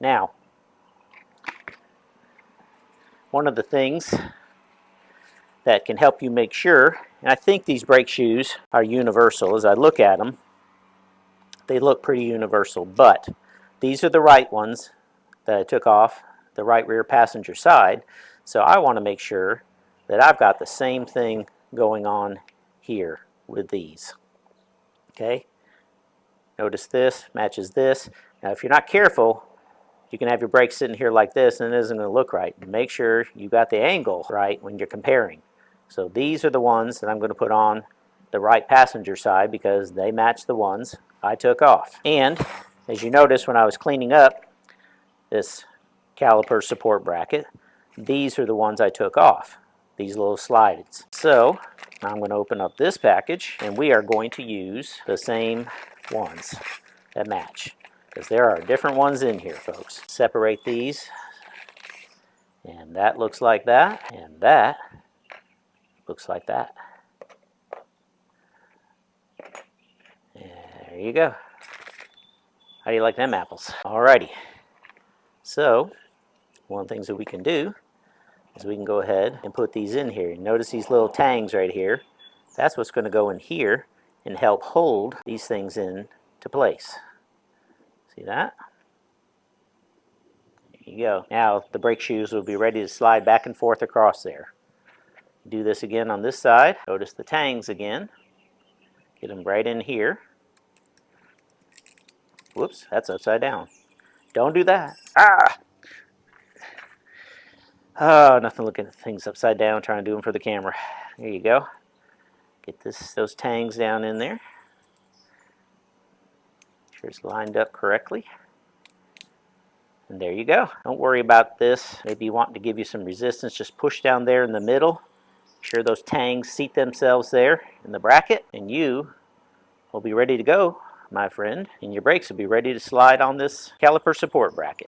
Now, one of the things that can help you make sure, and I think these brake shoes are universal. As I look at them, they look pretty universal, but these are the right ones that I took off the right rear passenger side. So I want to make sure that I've got the same thing going on here with these. Okay? Notice this matches this. Now if you're not careful, you can have your brakes sitting here like this and it isn't going to look right. Make sure you got the angle right when you're comparing. So these are the ones that I'm going to put on the right passenger side because they match the ones I took off. And as you notice when I was cleaning up this caliper support bracket, these are the ones I took off, these little slides. So I'm going to open up this package and we are going to use the same ones that match because there are different ones in here, folks. Separate these, and that looks like that, and that looks like that. There you go. How do you like them apples? Alrighty. So one of the things that we can do is we can go ahead and put these in here. Notice these little tangs right here. That's what's going to go in here and help hold these things in to place. See that? There you go. Now the brake shoes will be ready to slide back and forth across there. Do this again on this side. Notice the tangs again. Get them right in here. Whoops, that's upside down. Don't do that. Ah! Oh, nothing looking at things upside down, trying to do them for the camera. There you go. Get those tangs down in there. Make sure it's lined up correctly. And there you go. Don't worry about this. Maybe you want to give you some resistance. Just push down there in the middle. Make sure those tangs seat themselves there in the bracket. And you will be ready to go, my friend. And your brakes will be ready to slide on this caliper support bracket.